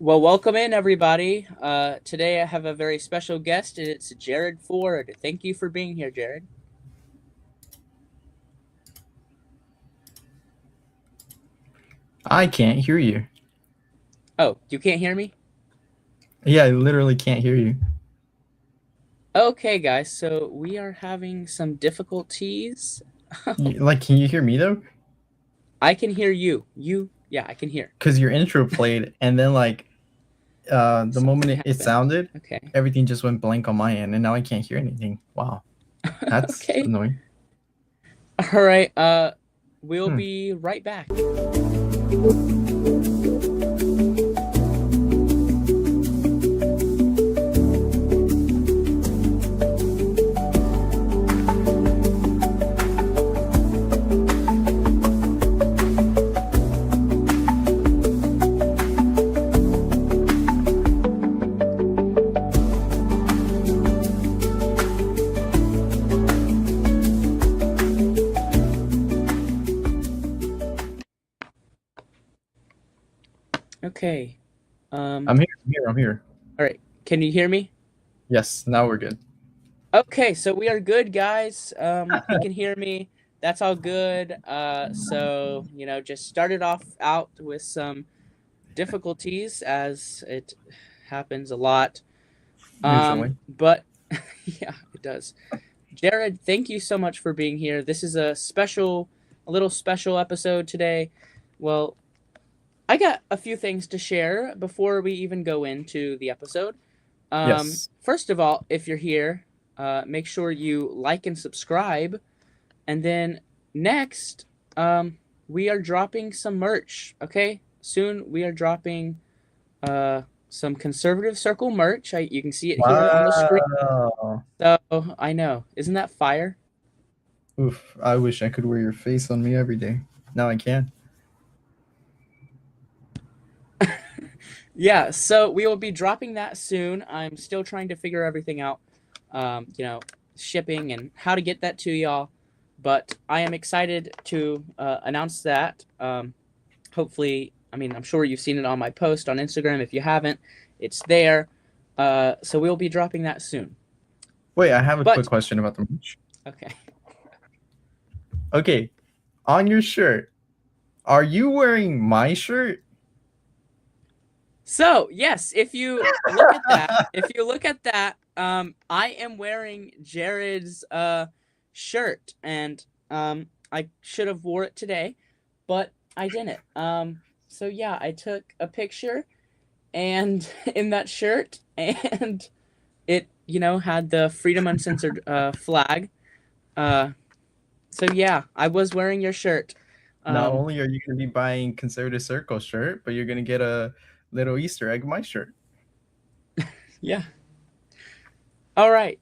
Well, welcome in, everybody. Today I have a very special guest, and it's Jared Ford. Thank you for being here, Jared. I can't hear you. Oh, you can't hear me? Yeah, I literally can't hear you. Okay, guys, so we are having some difficulties. Like, can you hear me though? I can hear you. Yeah, I can hear. Because your intro played, and then the moment Something it happened. sounded, Okay. everything just went blank on my end, and now I can't hear anything. Wow, that's Okay. annoying. All right. We'll Hmm. be right back. Okay. Um. I'm here. I'm here. I'm here. All right. Can you hear me? Yes, now we're good. Okay, so we are good, guys. You can hear me. That's all good. Just started off out with some difficulties as it happens a lot. Usually. But yeah, it does. Jared, thank you so much for being here. This is a little special episode today. Well, I got a few things to share before we even go into the episode. Yes. First of all, if you're here, make sure you like and subscribe. And then next, we are dropping some merch. Okay, soon we are dropping some conservative circle merch. You can see it here on the screen. Wow. So I know, isn't that fire? Oof. I wish I could wear your face on me every day. Now I can. Yeah, so we will be dropping that soon. I'm still trying to figure everything out, you know, shipping and how to get that to y'all. But I am excited to announce that. Hopefully, I mean, I'm sure you've seen it on my post on Instagram. If you haven't, it's there. So we'll be dropping that soon. Wait, I have a quick But question about the merch. okay. Okay, on your shirt, are you wearing my shirt? So yes, if you look at that, I am wearing Jared's shirt, and I should have wore it today, but I didn't. So yeah, I took a picture and in that shirt, and it had the Freedom Uncensored flag. Uh, so yeah, I was wearing your shirt. Not Um, only are you going to be buying Conservative Circle shirt, but you're going to get a little Easter egg my shirt. yeah. All right.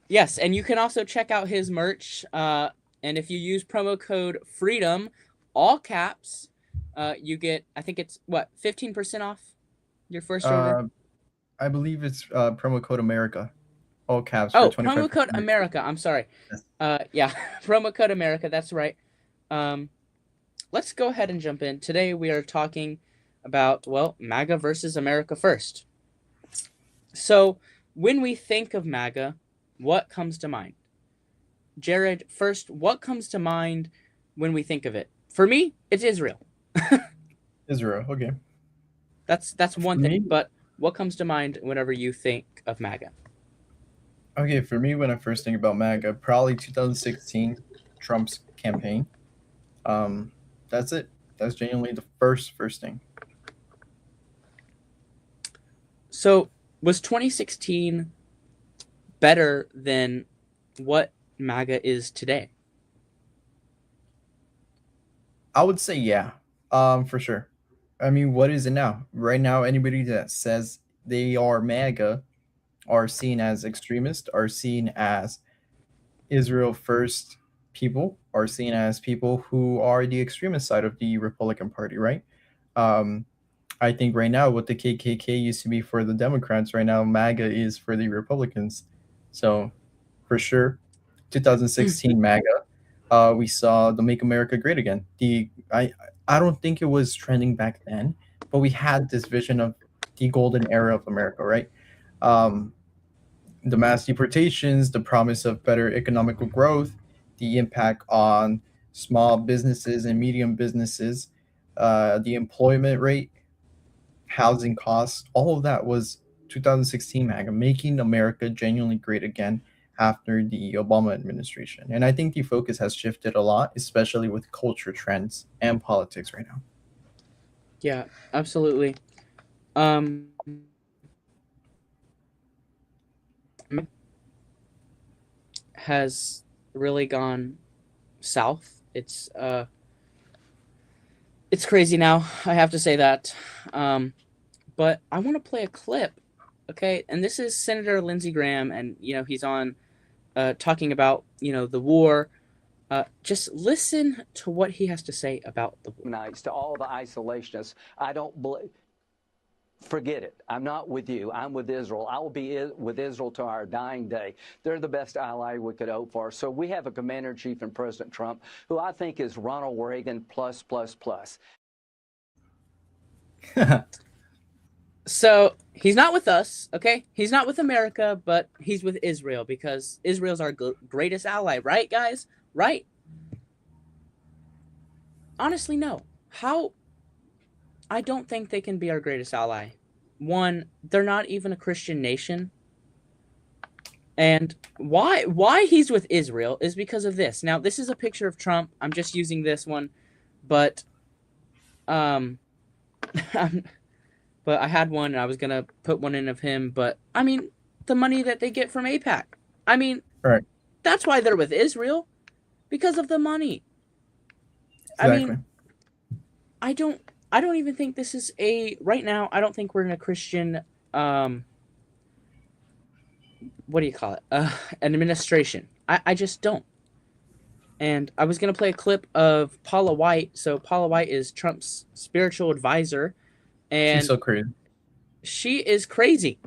Yes, and you can also check out his merch. And if you use promo code FREEDOM, all caps, you get, I think it's what, 15% off your first order? Uh, I believe it's promo code America, all caps for Oh, promo code 25%. America. I'm sorry. Yes. Yeah, promo code America. That's right. Um, let's go ahead and jump in. Today we are talking about, well, MAGA versus America first. So when we think of MAGA, what comes to mind? Jared, first, what comes to mind when we think of it? For me, it's Israel. Israel. Okay. That's one For thing. me, But what comes to mind whenever you think of MAGA? okay. For me, when I first think about MAGA, probably 2016, Trump's campaign. Um, that's it. That's genuinely the first thing. So was 2016 better than what MAGA is today? I would say yeah. For sure. I mean, what is it now? Right now, anybody that says they are MAGA are seen as extremists, are seen as Israel first people, are seen as people who are the extremist side of the Republican Party, right? Um, I think right now what the KKK used to be for the Democrats, right now MAGA is for the Republicans. So for sure, 2016 MAGA, we saw the Make America Great Again. I don't think it was trending back then, but we had this vision of the golden era of America, right? Um, the mass deportations, the promise of better economical growth, the impact on small businesses and medium businesses, the employment rate, housing costs, all of that was 2016 MAGA, making America genuinely great again after the Obama administration. And I think the focus has shifted a lot, especially with culture trends and politics right now. Yeah, absolutely. Um, has really gone south. It's crazy now. I have to say that. But I want to play a clip, okay? And this is Senator Lindsey Graham, and he's on talking about the war. Just listen to what he has to say about the war. Nights to all the isolationists, I don't believe. Forget it. I'm not with you. I'm with Israel. I will be with Israel to our dying day. They're the best ally we could hope for. So we have a commander-in-chief in President Trump, who I think is Ronald Reagan plus, plus, plus. So he's not with us, okay? He's not with America, but he's with Israel because Israel's our greatest ally, right, guys? Right? Honestly, no. How? I don't think they can be our greatest ally. One, they're not even a Christian nation. And why he's with Israel is because of this. Now, this is a picture of Trump. I'm just using this one, but but I had one and I was going to put one in of him, but I mean, the money that they get from AIPAC. I mean, Right. That's why they're with Israel, because of the money. Exactly. I mean, I don't even think this is right now, I don't think we're in a Christian what do you call it? An administration. I just don't. And I was going to play a clip of Paula White. So Paula White is Trump's spiritual advisor, and She's so crazy. she is crazy.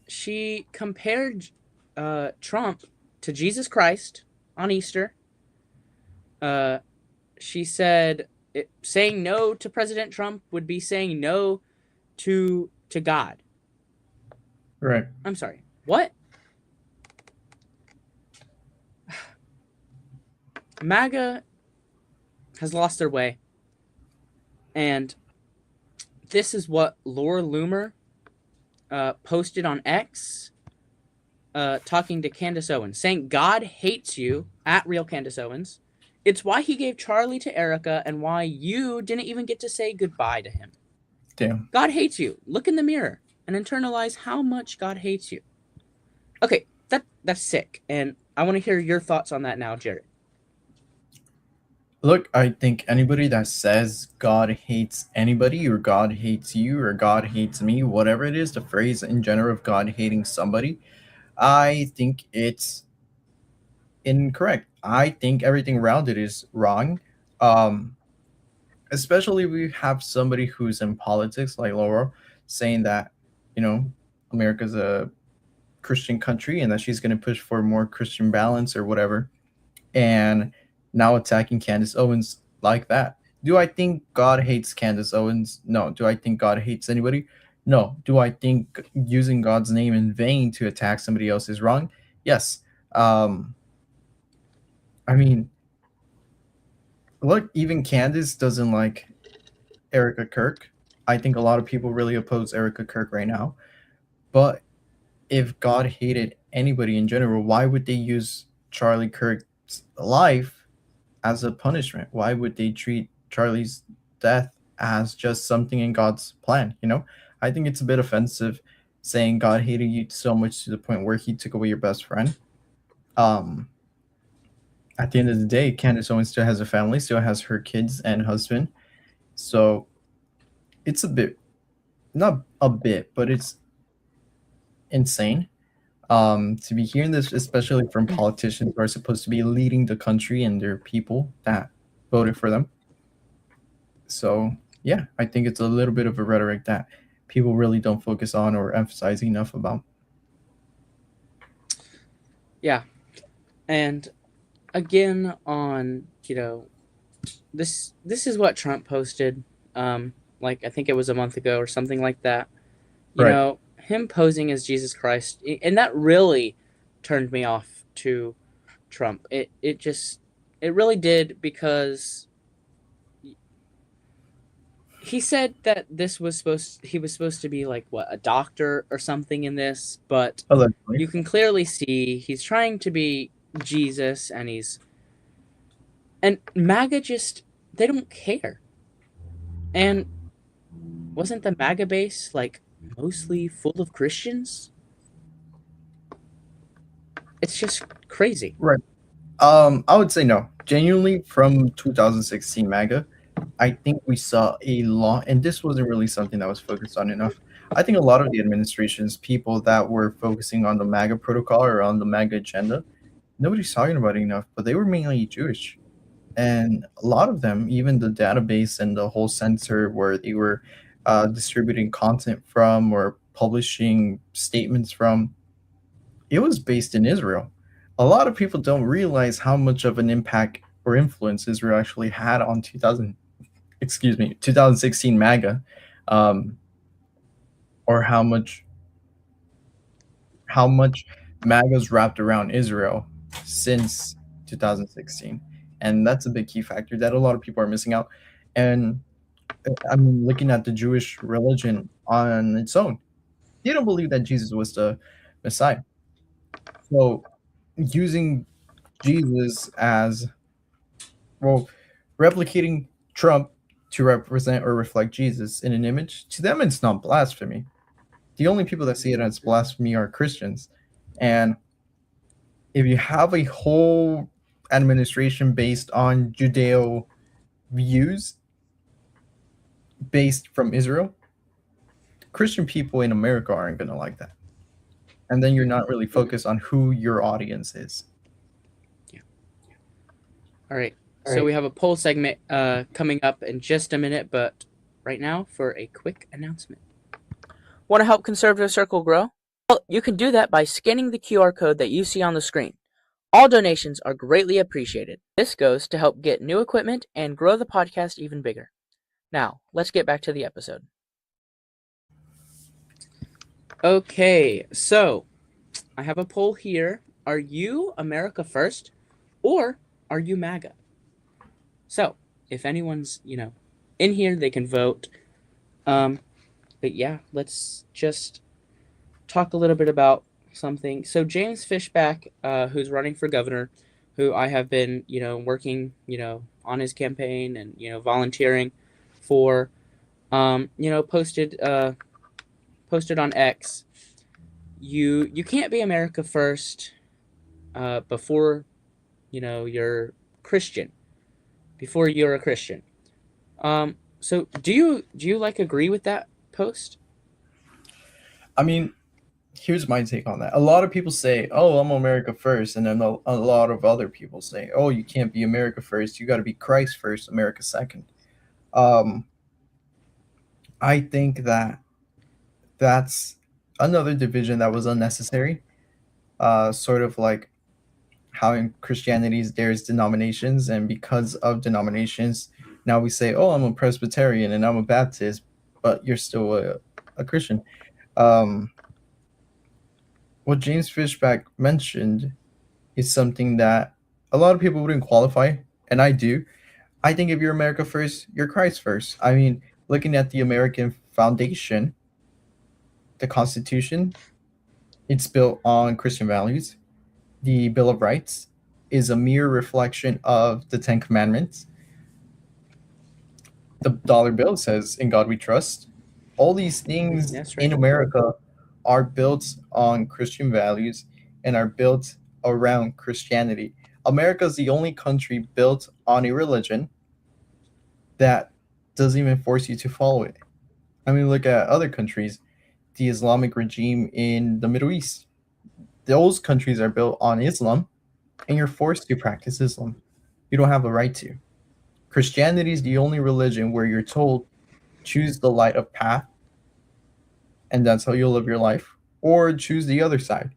She compared Trump to Jesus Christ on Easter. She said saying no to President Trump would be saying no to God. Right. I'm sorry. What? MAGA has lost their way. And this is what Laura Loomer posted on X, talking to Candace Owens, saying God hates you, at real Candace Owens. It's why he gave Charlie to Erica and why you didn't even get to say goodbye to him. Damn. God hates you. Look in the mirror and internalize how much God hates you. Okay, that's sick. And I want to hear your thoughts on that now, Jared. Look, I think anybody that says God hates anybody or God hates you or God hates me, whatever it is, the phrase in general of God hating somebody, I think it's incorrect. I think everything around it is wrong. Um, Especially we have somebody who's in politics like Laura saying that, you know, America's a Christian country and that she's going to push for more Christian balance or whatever. And now attacking Candace Owens like that. Do I think God hates Candace Owens? No. Do I think God hates anybody? No. Do I think using God's name in vain to attack somebody else is wrong? Yes. I mean, look, even Candace doesn't like Erica Kirk. I think a lot of people really oppose Erica Kirk right now. But if God hated anybody in general, why would they use Charlie Kirk's life as a punishment? Why would they treat Charlie's death as just something in God's plan? I think it's a bit offensive saying God hated you so much to the point where he took away your best friend. Um, at the end of the day, Candace Owens still has a family, still has her kids and husband. So it's a bit, not a bit, but it's insane to be hearing this, especially from politicians who are supposed to be leading the country and their people that voted for them. So yeah, I think it's a little bit of a rhetoric that people really don't focus on or emphasize enough about. Yeah. And again on, this is what Trump posted. like I think it was a month ago or something like that. You Right. know, him posing as Jesus Christ, and that really turned me off to Trump. It really did, because he said that he was supposed to be like what, a doctor or something in this, but Allegedly. you can clearly see he's trying to be Jesus, and MAGA just, they don't care. And wasn't the MAGA base like mostly full of Christians? It's just crazy. Right. I would say no. Genuinely, from 2016 MAGA, I think we saw a lot, and this wasn't really something that was focused on enough. I think a lot of the administration's people that were focusing on the MAGA protocol or on the MAGA agenda, nobody's talking about it enough, but they were mainly Jewish. And a lot of them, even the database and the whole center where they were distributing content from or publishing statements from, it was based in Israel. A lot of people don't realize how much of an impact or influence Israel actually had on 2016 MAGA, um, or how much MAGA's wrapped around Israel since 2016, and that's a big key factor that a lot of people are missing out. And I'm looking at the Jewish religion on its own. They don't believe that Jesus was the Messiah. So using Jesus as, well, replicating Trump to represent or reflect Jesus in an image, to them it's not blasphemy. The only people that see it as blasphemy are Christians. And if you have a whole administration based on Judeo views based from Israel, Christian people in America aren't going to like that. And then you're not really focused on who your audience is. All right. So we have a poll segment coming up in just a minute, but right now for a quick announcement. Want to help Conservative Circle grow? Well, you can do that by scanning the QR code that you see on the screen. All donations are greatly appreciated. This goes to help get new equipment and grow the podcast even bigger. Now, let's get back to the episode. Okay, so I have a poll here. Are you America First, or are you MAGA? So, if anyone's, in here, they can vote. But yeah, let's just talk a little bit about something. So James Fishback, who's running for governor, who I have been, working, on his campaign and, volunteering for, posted on X. You can't be America First before, you're Christian. Before you're a Christian. So do you like agree with that post? I mean, here's my take on that. A lot of people say, "Oh, I'm America first," and then a lot of other people say, "Oh, you can't be America first. You got to be Christ first, America second." Um, I think that that's another division that was unnecessary. Sort of like how in Christianity there's denominations, and because of denominations, now we say, "Oh, I'm a Presbyterian and I'm a Baptist," but you're still a Christian. Um, what James Fishback mentioned is something that a lot of people wouldn't qualify, and I do. I think if you're America first, you're Christ first. I mean, looking at the American foundation, the Constitution, it's built on Christian values. The Bill of Rights is a mere reflection of the Ten Commandments. The dollar bill says, "In God we trust." All these things That's right. in America are built on Christian values and are built around Christianity. America is the only country built on a religion that doesn't even force you to follow it. I mean, look at other countries, the Islamic regime in the Middle East. Those countries are built on Islam, and you're forced to practice Islam. You don't have the right to. Christianity is the only religion where you're told, choose the light of path, and that's how you'll live your life, or choose the other side.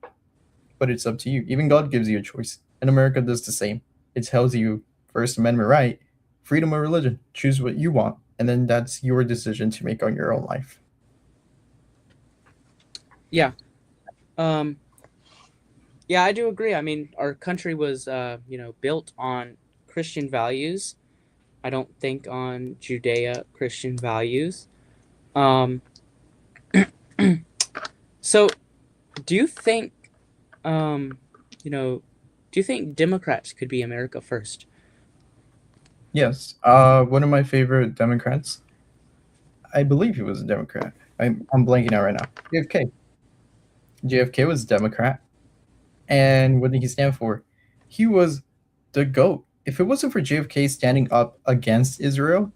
But it's up to you. Even God gives you a choice, and America does the same. It tells you First Amendment right, freedom of religion. Choose what you want. and then that's your decision to make on your own life. Yeah. Yeah, I do agree. I mean, our country was, built on Christian values. I don't think on Judea Christian values. Um, so do you think, um, do you think Democrats could be America first? Yes. One of my favorite Democrats, I believe he was a Democrat. I'm blanking out right now. JFK. JFK was a Democrat. And what did he stand for? He was the GOAT. If it wasn't for JFK standing up against Israel,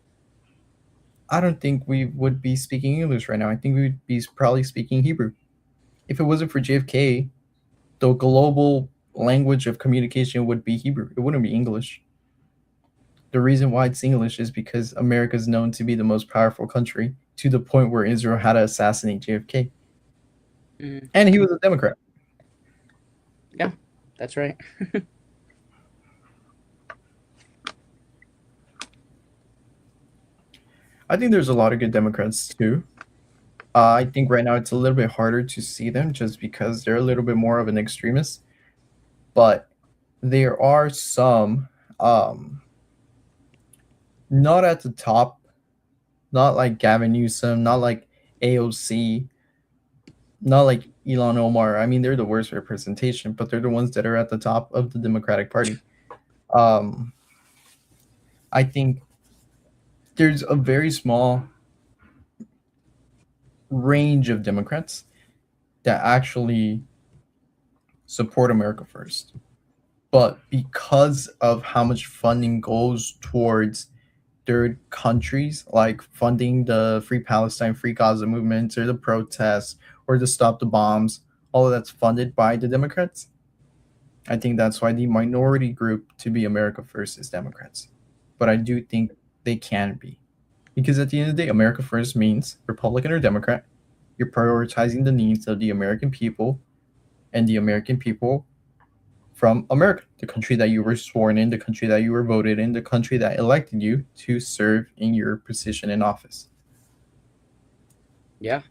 I don't think we would be speaking English right now. I think we would be probably speaking Hebrew. If it wasn't for JFK, the global language of communication would be Hebrew. It wouldn't be English. The reason why it's English is because America is known to be the most powerful country to the point where Israel had to assassinate JFK. Mm, And he was a Democrat. yeah, that's right. I think there's a lot of good Democrats too. I think right now it's a little bit harder to see them just because they're a little bit more of an extremist. But there are some, not at the top, not like Gavin Newsom, not like AOC, not like Elon Omar. I mean, they're the worst representation, but they're the ones that are at the top of the Democratic Party. Um, I think there's a very small range of Democrats that actually support America first. But because of how much funding goes towards third countries, like funding the Free Palestine, Free Gaza movements, or the protests, or to stop the bombs, all of that's funded by the Democrats. I think that's why the minority group to be America first is Democrats. But I do think they can be. Because at the end of the day, America first means Republican or Democrat. You're prioritizing the needs of the American people and the American people from America, the country that you were sworn in, the country that you were voted in, the country that elected you to serve in your position in office. Yeah.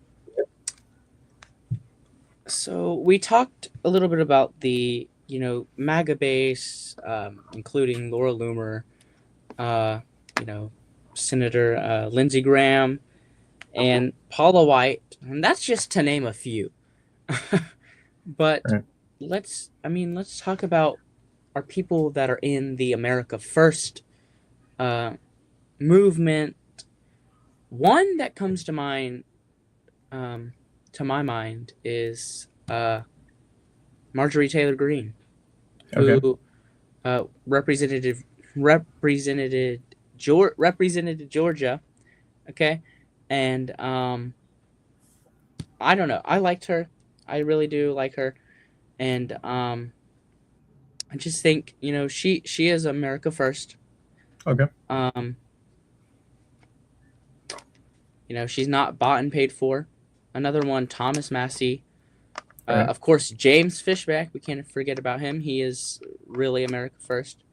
So we talked a little bit about the, MAGA base, including Laura Loomer, uh, you know, Senator Lindsey Graham, and Paula White, and that's just to name a few. But Right. let's talk about our people that are in the America First uh, movement. One that comes to my mind, is Marjorie Taylor Greene, Okay. who represented Georgia. Okay, and I don't know. I liked her. I really do like her, and I just think she is America first. Okay. Um, she's not bought and paid for. Another one, Thomas Massey. Right. Of course, James Fishback. We can't forget about him. He is really America first,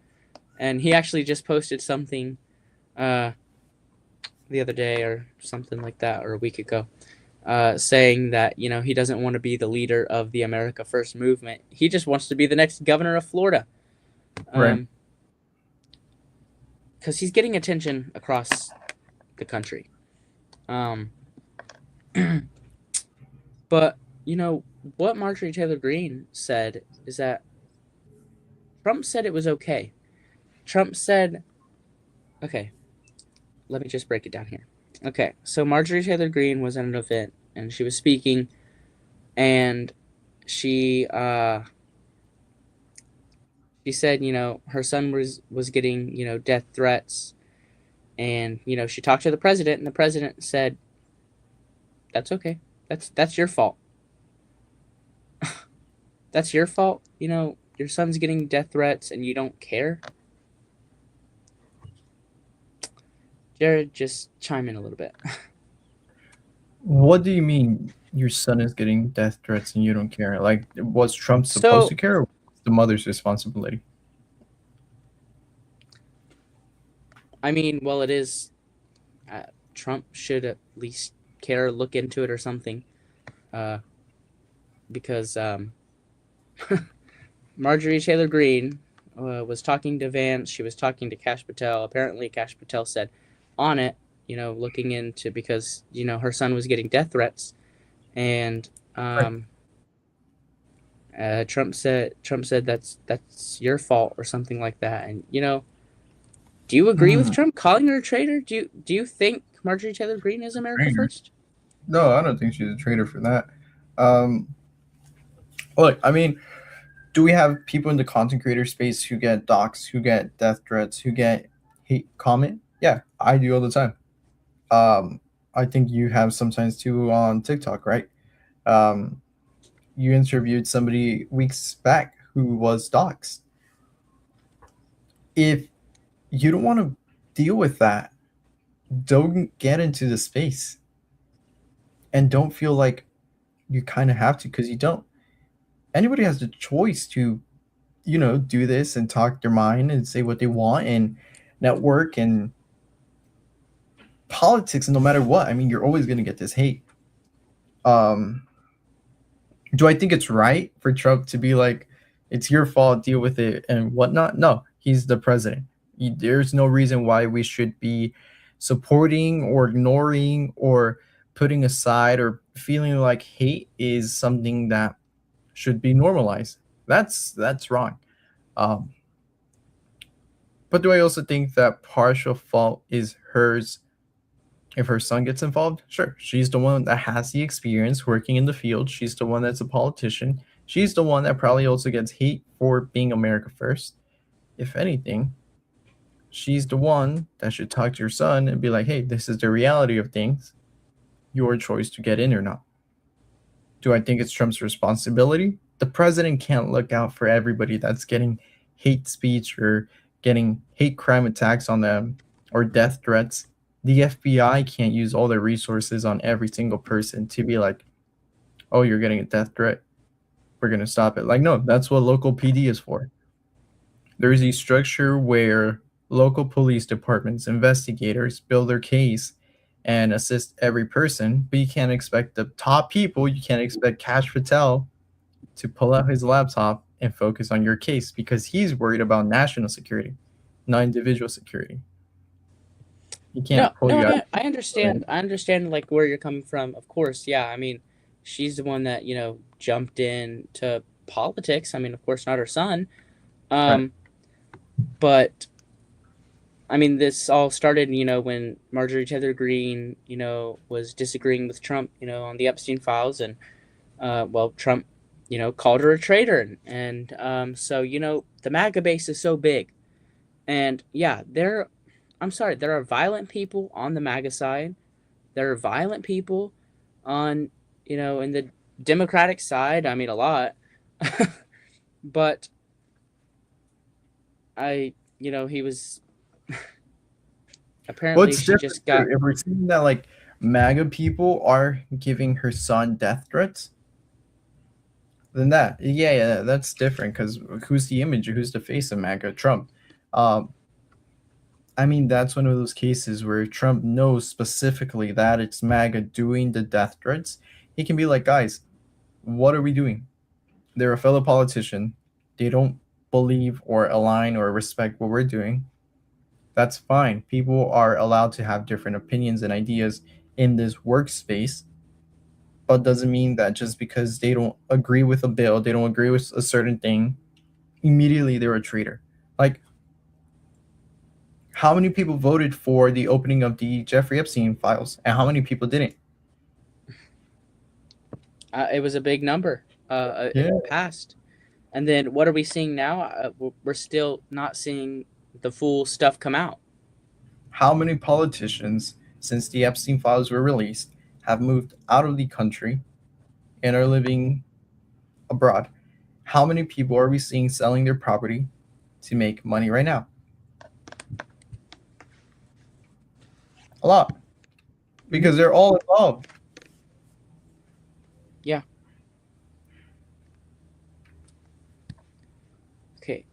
and he actually just posted something the other day or something like that, or a week ago, saying that he doesn't want to be the leader of the America First movement. He just wants to be the next governor of Florida, Right. because he's getting attention across the country. But what Marjorie Taylor Greene said is that Trump said it was okay. Trump said, okay, let me just break it down here. Okay, so Marjorie Taylor Greene was at an event and she was speaking, and she said, her son was getting, death threats, and she talked to the president, and the president said, "That's okay. That's your fault. That's your fault. Your son's getting death threats, and you don't care." Jared, just chime in a little bit. What do you mean your son is getting death threats and you don't care? Like, was Trump supposed So, to care, or was it the mother's responsibility? I mean, well, it is Trump should at least care, look into it or something, because Marjorie Taylor Greene was talking to Vance. She was talking to Kash Patel. Apparently, Kash Patel said on it, looking into, because her son was getting death threats, and Right. Trump said that's your fault or something like that. And do you agree with Hmm. Trump calling her a traitor? Do you think Marjorie Taylor Greene is America Traitor. first? No, I don't think she's a traitor for that. Um, Look, I mean, do we have people in the content creator space who get docs, who get death threats, who get hate comment? Yeah, I do all the time. Um, I think you have sometimes too on TikTok, right? Um, you interviewed somebody weeks back who was doxxed. If you don't want to deal with that, don't get into the space and don't feel like you kind of have to, because you don't. Anybody has the choice to, do this and talk their mind and say what they want and network and politics, and no matter what. I mean, you're always going to get this hate. Um, do I think it's right for Trump to be like, it's your fault, deal with it and whatnot? No, he's the president. There's no reason why we should be supporting or ignoring or putting aside or feeling like hate is something that should be normalized. That's wrong. Um, but do I also think that partial fault is hers if her son gets involved? Sure. She's the one that has the experience working in the field. She's the one that's a politician. She's the one that probably also gets hate for being America first. If anything, she's the one that should talk to your son and be like, hey, this is the reality of things. Your choice to get in or not. Do I think it's Trump's responsibility? The president can't look out for everybody that's getting hate speech or getting hate crime attacks on them or death threats. The FBI can't use all their resources on every single person to be like, oh, you're getting a death threat. We're going to stop it. Like, no, that's what local PD is for. There's a structure where local police departments, investigators build their case and assist every person, but you can't expect the top people, you can't expect Kash Patel to pull out his laptop and focus on your case because he's worried about national security, not individual security. He No, can't pull no, you out. I understand. I understand like where you're coming from. Of course, yeah. I mean, she's the one that jumped into politics. I mean, of course, not her son. Right. Um, but I mean, this all started, when Marjorie Taylor Greene, was disagreeing with Trump, on the Epstein files, and well, Trump, called her a traitor, and so the MAGA base is so big, and yeah, I'm sorry, there are violent people on the MAGA side. There are violent people on, in the Democratic side. I mean, a lot, but he was apparently What's she different just got. if we're seeing that like MAGA people are giving her son death threats? Then that, yeah, that's different because who's the image or who's the face of MAGA? Trump. Um, I mean, that's one of those cases where Trump knows specifically that it's MAGA doing the death threats. He can be like, guys, what are we doing? They're a fellow politician. They don't believe or align or respect what we're doing. That's fine. People are allowed to have different opinions and ideas in this workspace, but doesn't mean that just because they don't agree with a bill, they don't agree with a certain thing, immediately they're a traitor. Like, how many people voted for the opening of the Jeffrey Epstein files, and how many people didn't? It was a big number. Yeah. It passed, and then what are we seeing now? We're still not seeing the full stuff come out. How many politicians, since the Epstein files were released, have moved out of the country and are living abroad? How many people are we seeing selling their property to make money right now? A lot, because they're all involved. Yeah. Okay.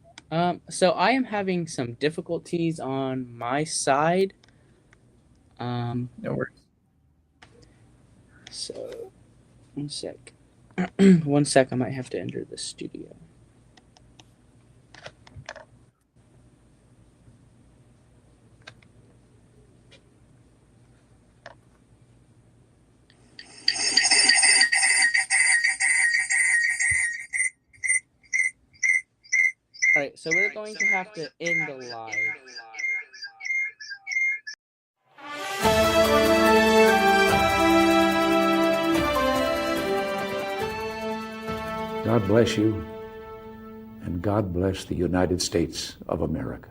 So I am having some difficulties on my side. No worries. So, 1 sec. 1 sec, I might have to enter the studio. Alright, so we're going to have to end the live. God bless you, and God bless the United States of America.